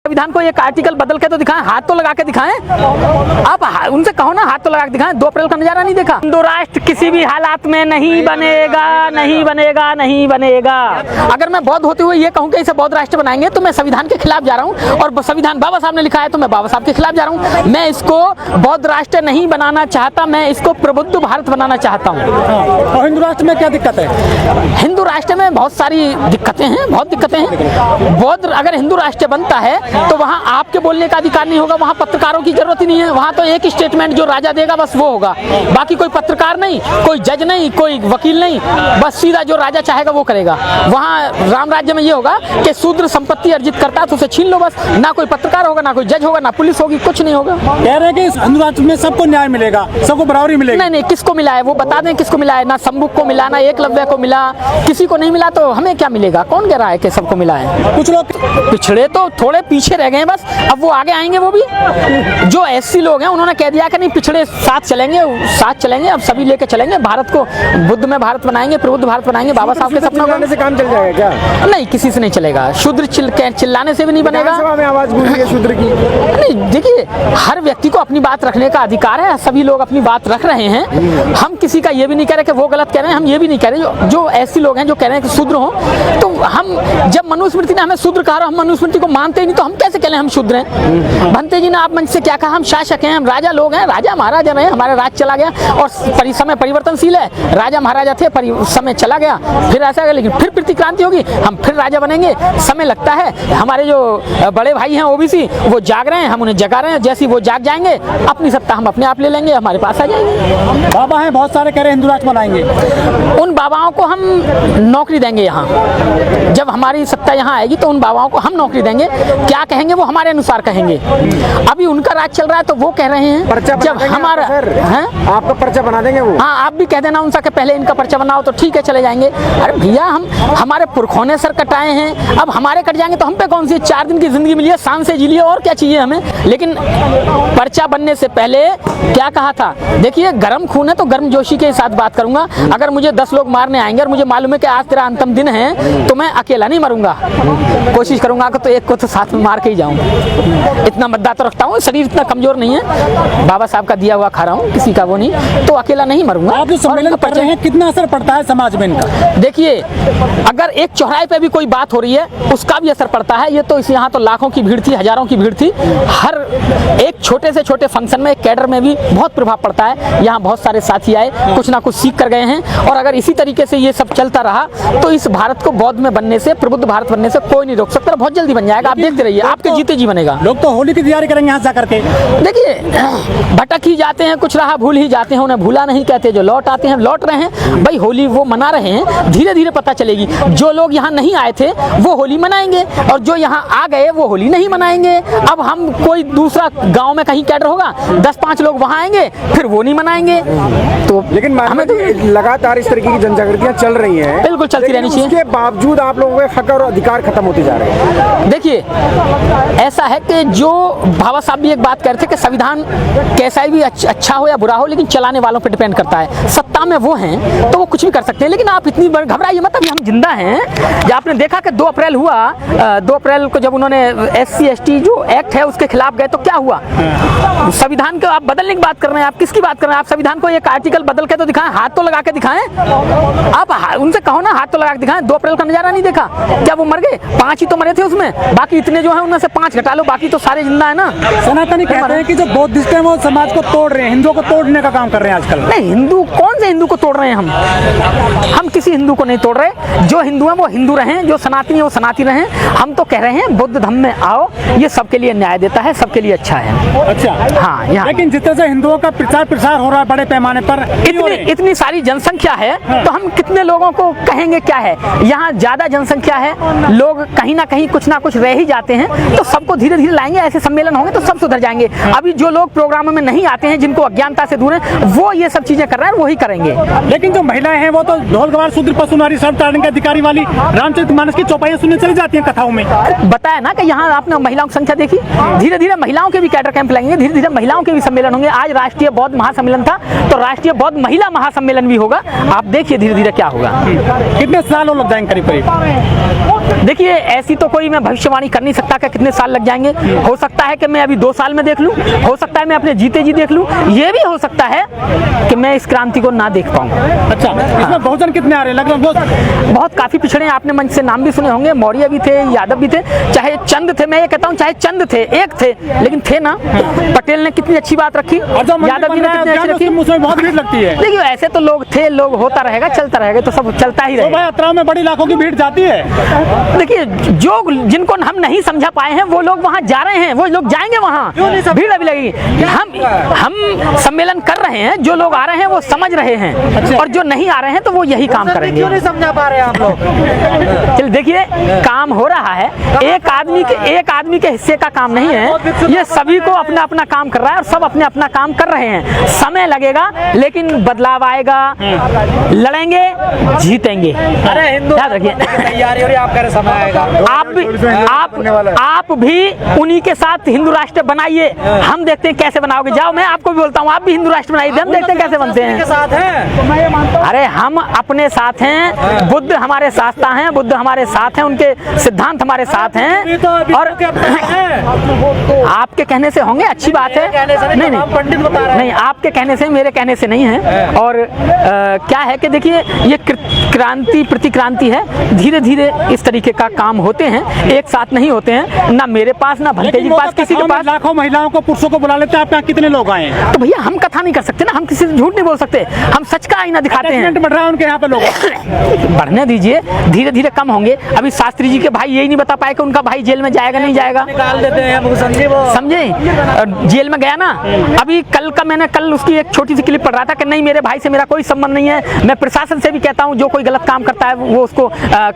संविधान को एक आर्टिकल बदल के तो दिखाएं, हाथ तो लगा के दिखाएं। आप उनसे कहो ना हाथ तो लगा के दिखाएं। 2 अप्रैल का नजारा नहीं देखा? हिंदू राष्ट्र किसी भी हालात में नहीं बनेगा, नहीं बनेगा, नहीं बनेगा। अगर मैं बौद्ध होते हुए ये कहूँ कि इसे बौद्ध राष्ट्र बनाएंगे तो मैं संविधान के खिलाफ जा रहा हूँ, और संविधान बाबा साहब ने लिखा है तो मैं बाबा साहब के खिलाफ जा रहा हूँ। मैं इसको बौद्ध राष्ट्र नहीं बनाना चाहता, मैं इसको प्रबुद्ध भारत बनाना चाहता हूँ। और हिंदू राष्ट्र में क्या दिक्कत है? हिंदू राष्ट्र में बहुत सारी दिक्कतें हैं, बहुत दिक्कतें हैं। बौद्ध अगर हिंदू राष्ट्र बनता है तो वहाँ आपके बोलने का अधिकार नहीं होगा, वहाँ पत्रकारों की जरूरत ही नहीं है। वहाँ तो एक स्टेटमेंट जो राजा देगा बस वो होगा, बाकी कोई पत्रकार नहीं, कोई जज नहीं, कोई वकील नहीं, बस सीधा जो राजा चाहेगा वो करेगा। वहाँ राम राज्य में ये होगा कि शूद्र संपत्ति अर्जित करता है तो उसे छीन लो बस, ना कोई पत्रकार होगा, ना कोई जज होगा, ना पुलिस होगी, कुछ नहीं होगा। कह रहे हैं कि हिंदू राष्ट्र में सबको न्याय मिलेगा, सबको बराबरी मिलेगी। नहीं नहीं, किसको मिला है वो बता दें, किसको मिला है? ना शंभुक को मिला, ना एकलव्य को मिला, किसी को नहीं मिला तो हमें क्या मिलेगा? कौन कह रहा है कि सबको मिला है? कुछ लोग पिछड़े तो थोड़े पीछे रह गए बस, अब वो आगे आएंगे। वो भी जो एससी लोग हैं उन्होंने कह दिया कि नहीं पिछड़े साथ चलेंगे, साथ चलेंगे, अब सभी लेके चलेंगे, भारत को बुद्ध में भारत बनाएंगे, प्रबुद्ध भारत बनाएंगे, बाबा साहब के सपना चिल्लाने से काम चल जाएगा क्या? नहीं, किसी से नहीं चलेगा। शूद्र चिल्लाने से भी नहीं बनेगा। आवाज गूंज रही है शूद्र की। नहीं, देखिए हर व्यक्ति को अपनी बात रखने का अधिकार है, सभी लोग अपनी बात रख रहे हैं। हम किसी का ये भी नहीं कह रहे कि वो गलत कह रहे हैं, हम ये भी नहीं कह रहे जो ऐसे लोग हैं जो कह रहे हैं कि शूद्र हो, तो हम जब मनुस्मृति ने हमें शूद्र कहा, हम मनुस्मृति को मानते ही नहीं तो हम कैसे कह रहे हैं हम शूद्र हैं? भंते जी ने आप मंच से क्या कहा? हम शासक हैं, हम राजा लोग हैं, राजा महाराजा रहे, हमारा राज चला गया और समय परिवर्तनशील है। राजा महाराजा थे, समय चला गया, फिर ऐसा है, लेकिन फिर प्रतिक्रांति होगी, हम फिर राजा बनेंगे, समय लगता है। हमारे जो बड़े भाई हैं ओबीसी वो जाग रहे हैं, हम उन्हें जगा रहे हैं, जैसे वो जाग जाएंगे अपनी सत्ता हम अपने आप ले लेंगे, हमारे पास आ जाएंगे। बाबा हैं बहुत सारे कह रहे हैं हिंदू राष्ट्र बनाएंगे। उन बाबाओं को हम नौकरी देंगे यहाँ, जब हमारी सत्ता यहाँ आएगी तो उन बाबाओं को हम नौकरी देंगे। क्या कहेंगे वो हमारे अनुसार कहेंगे। अभी उनका राज चल रहा है तो वो कह रहे हैं जब हमारा आपका पर्चा बना देंगे वो। हाँ, आप भी कह देना उनसे कि पहले इनका पर्चा बनाओ तो ठीक है चले जाएंगे। अरे भैया हमारे पुरखों ने सर कटाए हैं, अब हमारे कट जाएंगे तो हम पे कौन सी 4 दिन की जिंदगी मिली है, शान से जी लिए, और क्या चाहिए हमें। लेकिन पर्चा बनने से पहले क्या कहा था? देखिए गर्म खून है तो गर्म जोशी के साथ बात करूंगा। अगर मुझे 10 लोग मारने आएंगे और मुझे मालूम है कि आज तेरा अंतिम दिन है तो मैं अकेला नहीं मरूंगा, कोशिश करूंगा कि तो एक को तो साथ में मार के ही जाऊं। इतना मद्दा तो रखता हूँ, शरीर इतना कमजोर नहीं है, बाबा साहब का दिया हुआ खा रहा हूँ, किसी का वो नहीं, तो अकेला नहीं मरूंगा। आप जो सम्मेलन कर रहे हैं कितना असर पड़ता है समाज में इनका? देखिए अगर एक चौराहे पे भी कोई बात हो रही है उसका भी असर पड़ता है। ये तो यहाँ तो लाखों की भीड़ थी, हजारों की भीड़ थी, हर एक छोटे से छोटे फंक्शन में कैडर में भी बहुत प्रभाव पड़ता है। यहाँ बहुत सारे साथी आए, कुछ ना कुछ सीख कर गए हैं, और अगर इसी तरीके से ये सब चलता रहा तो इस भारत को बौद्ध में बनने से, प्रबुद्ध भारत बनने से कोई नहीं रोक सकता, बहुत जल्दी बन जाएगा। आप देखते रहिए, आपके जीते जी बनेगा। लोग तो होली की तैयारी करेंगे यहाँ जाकर के। देखिए भटक ही जाते हैं, कुछ रहा भूल ही जाते हैं, उन्हें भूला नहीं कहते। जो लौट आते हैं लौट रहे हैं, भाई होली वो मना रहे हैं, धीरे धीरे पता चलेगी। जो लोग यहाँ नहीं आए थे वो होली मनाएंगे, और जो यहाँ आ गए वो होली नहीं मनाएंगे। अब हम कोई दूसरा गांव में कहीं कैडर होगा, 10-5 लोग वहाँ आएंगे, फिर वो नहीं मनाएंगे। तो लेकिन हमें तो लगातार इस तरीके की जनजागृतियाँ चल रही हैं, बिल्कुल चलती रहनी चाहिए। उसके बावजूद आप लोगों के हक और अधिकार खत्म होते जा रहे हैं। देखिए ऐसा है कि जो बाबा साहब भी एक बात कहते थे कि संविधान कैसा भी अच्छा हो या बुरा हो, लेकिन चलाने वालों पर डिपेंड करता है। सत्ता में वो हैं तो वो कुछ भी कर सकते हैं, लेकिन आप इतनी घबराइए मत, अभी हम जिंदा हैं। जब आपने देखा कि 2 अप्रैल हुआ, 2 अप्रैल को जब उन्होंने SC/ST जो एक्ट है उसके खिलाफ गए तो क्या हुआ? संविधान को आप बदलने की बात कर रहे हैं, आप किसकी बात कर रहे हैं? आप संविधान को एक आर्टिकल बदल के तो दिखाएं, हाथ तो लगा के दिखाएं। आप उनसे कहो ना हाथ तो लगा के दिखाएं। 2 अप्रैल का नजारा नहीं देखा क्या? वो मर गए, 5 ही तो मरे थे उसमें, बाकी इतने जो है उनमें से 5 घटा लो, बाकी तो सारे जिंदा है ना। सनातनी कहते हैं कि जो बौद्धिस्ट हैं वो समाज को तोड़ रहे हैं, हिंदुओं को तोड़ने का काम कर रहे हैं आजकल। नहीं, हिंदू कौन से हिंदू को तोड़ रहे हैं? हम किसी हिंदू को नहीं तोड़ रहे। जो हिंदू हैं वो हिंदू रहें, जो सनातनी है वो सनातनी रहें। हम तो कह रहे हैं बुद्ध धर्म में आओ, ये सबके लिए न्याय देता है, सबके लिए अच्छा है। अच्छा हाँ, यहाँ लेकिन जिस तरह से हिंदुओं का प्रचार हो रहा है बड़े पैमाने पर, इतनी सारी जनसंख्या है तो हम कितने लोगों को कहेंगे क्या है? यहाँ ज्यादा जनसंख्या है, लोग कहीं ना कहीं कुछ ना कुछ रह ही जाते हैं, तो सबको धीरे धीरे लाएंगे। ऐसे सम्मेलन होंगे तो सब सुधर जाएंगे। अभी जो लोग प्रोग्राम में नहीं आते हैं, जिनको अज्ञानता से दूर है, वो ये सब चीजें कर रहे हैं, वही करेंगे। लेकिन जो महिलाएं हैं वो तो ढोल गवार शूद्र पशु नारी सब ताड़ने के अधिकारी वाली रामचरितमानस की चौपाइयां सुनने चली जाती हैं कथाओं में। बताया ना कि यहाँ आपने महिलाओं की संख्या देखी, धीरे धीरे महिलाओं के भी कैडर कैंप लगेंगे, धीरे धीरे महिलाओं के भी सम्मेलन होंगे। आज राष्ट्रीय बौद्ध महासम्मेलन था तो राष्ट्रीय बौद्ध महिला महासम्मेलन भी होगा। आप देखिए धीरे धीरे क्या होगा। कितने सालों लग जाएंगे करीब करीब? देखिए ऐसी तो कोई मैं भविष्यवाणी कर नहीं सकता पता कि कितने साल लग जाएंगे। हो सकता है कि मैं अभी 2 साल में देख लूं, हो सकता है मैं अपने जीते जी देख लूं, ये भी हो सकता है कि मैं इस क्रांति को ना देख पाऊं। अच्छा, इसमें बहुजन कितने आ रहे हैं लगभग? बहुत काफी पिछड़े हैं, आपने मंच से नाम भी सुने होंगे, मौर्य भी थे, यादव भी थे, चाहे चंद थे, मैं ये कहता हूँ चाहे चंद थे, एक थे, लेकिन थे ना। पटेल ने कितनी अच्छी बात रखी, यादव जी ने कितनी अच्छी रखी। उसमें बहुत भीड़ लगती है। देखिए ऐसे तो लोग थे, लोग होता रहेगा, चलता रहेगा, तो सब चलता ही रहेगा। यात्राओं में बड़ी लाखों की भीड़ जाती है। देखिए जो जिनको हम नहीं समझा पाए हैं वो लोग वहाँ जा रहे हैं, वो लोग जाएंगे वहाँ, भीड़ अभी लगेगी। हम सम्मेलन कर रहे हैं, जो लोग आ रहे हैं वो समझ रहे हैं, और जो नहीं आ रहे हैं तो वो यही काम करेंगे। क्यों नहीं समझा पा रहे हैं आप लोग? चल देखिए काम हो रहा है, एक आदमी के हिस्से का काम नहीं है, ये सभी को अपना अपना काम कर रहा है और सब अपने अपना काम कर रहे हैं। समय लगेगा लेकिन बदलाव आएगा, लड़ेंगे जीतेंगे। अरे हिंदू याद रखिए, तैयारी हो रही है, आप कह रहे समय आएगा। आप भी उन्हीं के साथ हिंदू राष्ट्र बनाइए, हम देखते हैं कैसे बनाओगे। जाओ मैं आपको भी बोलता हूँ, आप भी हिंदू राष्ट्र बनाइए, हम देखते हैं कैसे बनते हैं। साथ हैं, अरे हम अपने साथ हैं, बुद्ध हमारे शास्त्रा हैं, बुद्ध हमारे साथ हैं, उनके सिद्धांत हमारे साथ हैं, और आपके कहने से होंगे, अच्छी बात है। नहीं नहीं पंडित बता रहे हैं, नहीं, आपके कहने से, मेरे कहने से नहीं है। और क्या है कि देखिए ये क्रांति प्रतिक्रांति है, धीरे धीरे इस तरीके का काम होते हैं, एक साथ नहीं होते हैं, ना मेरे पास ना भंते जी के पास, किसी के पास। लाखों महिलाओं को, पुरुषों को बुला लेते हैं, आप यहाँ कितने लोग आए हैं? तो भैया हम कथा नहीं कर सकते ना, हम किसी से झूठ नहीं बोल सकते, हम सच का आईना दिखाते हैं। बढ़ रहा है उनके यहाँ पे लोग, बढ़ने दीजिए, धीरे धीरे कम होंगे। अभी शास्त्री जी के भाई यही नहीं बता पाए कि उनका भाई जेल में जाएगा नहीं जाएगा, निकाल देते हैं हम, समझे वो, समझे, जेल में गया ना। अभी कल उसकी एक छोटी सी क्लिप पढ़ रहा था कि नहीं मेरे भाई से मेरा कोई संबंध नहीं है, मैं प्रशासन से भी कहता हूँ जो कोई गलत काम करता है वो उसको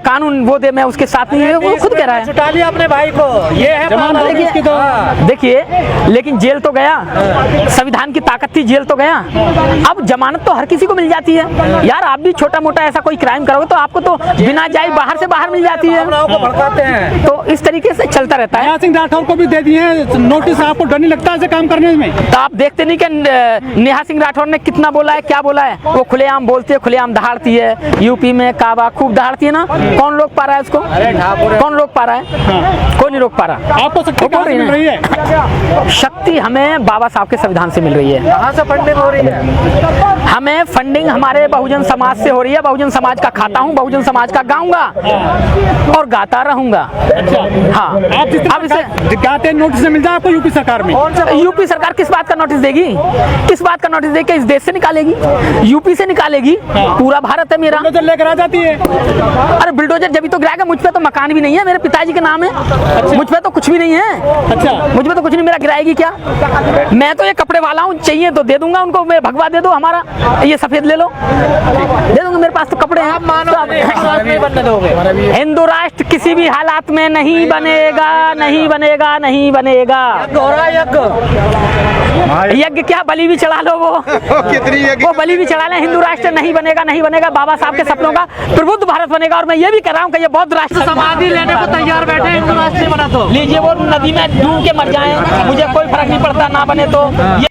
कानून वो दे, मैं उसके साथ नहीं है, वो खुद कह रहा है। छुटा लिया अपने भाई को, ये है। देखिए लेकिन जेल तो गया, संविधान की ताकत थी, जेल तो गया। अब जमानत तो हर किसी को मिल जाती है यार, आप भी छोटा मोटा ऐसा कोई क्राइम करोगे तो आपको तो बिना जाए बाहर से बाहर मिल जाती है, को भड़काते हैं। तो इस तरीके से चलता रहता है। नेहा सिंह राठौर को भी दे दिए नोटिस, आपको डर नहीं लगता ऐसे काम करने में? तो आप देखते नहीं कि नेहा सिंह राठौर ने कितना बोला है, क्या बोला है, वो खुलेआम बोलती है, खुलेआम दहाड़ती है। यूपी में काबा खूब दहाड़ती है ना, कौन रोक पा रहा है उसको? कौन रोक पा रहा है? कोई नहीं रोक पा रहा। आपको शक्ति कहाँ से मिल रही है? शक्ति हमें बाबा साहब के संविधान से मिल रही है। कहाँ से फंडिंग हो रही है? हमें फंडिंग हमारे बहुजन समाज से हो रही है, बहुजन समाज का खाता हूँ, बहुजन समाज का गाऊंगा और गाता रहूंगा। हाँ, आप जिस अब इसे गाते नोटिस मिल जाए आपको यूपी सरकार में? यूपी सरकार किस बात का नोटिस देगी? किस बात का नोटिस देगी? इस देश से निकालेगी, यूपी से निकालेगी, पूरा भारत है मेरा। बुलडोजर लेकर आ जाती है। अरे बुलडोजर जब भी तो गिराएगा, मुझ पे तो मकान भी नहीं है, मेरे पिताजी के नाम है, मुझ पे तो कुछ भी नहीं है। अच्छा, मुझ पे तो कुछ नहीं, मेरा गिराएगी क्या? मैं तो ये कपड़े वाला हूँ, चाहिए तो दे दूंगा उनको, मैं भगवा दे दो हमारा, ये सफेद ले लो, दे दूंगा, मेरे पास तो कपड़े हैं। नहीं बनने दोगे? हिंदू राष्ट्र किसी भी हालात में नहीं बनेगा, नहीं बनेगा, नहीं बनेगा। यज्ञ क्या, बलि भी चढ़ा लो, वो बलि भी चढ़ा ले, हिंदू राष्ट्र नहीं बनेगा, नहीं बनेगा। बाबा साहब के सपनों का प्रबुद्ध भारत बनेगा, और मैं ये भी कह रहा हूँ कि ये बौद्ध राष्ट्र समाधि लेने को तैयार बैठे, हिंदू राष्ट्र नहीं बना तो लीजिए, वो नदी में डूब के मर जाए, मुझे कोई फर्क नहीं पड़ता, ना बने तो।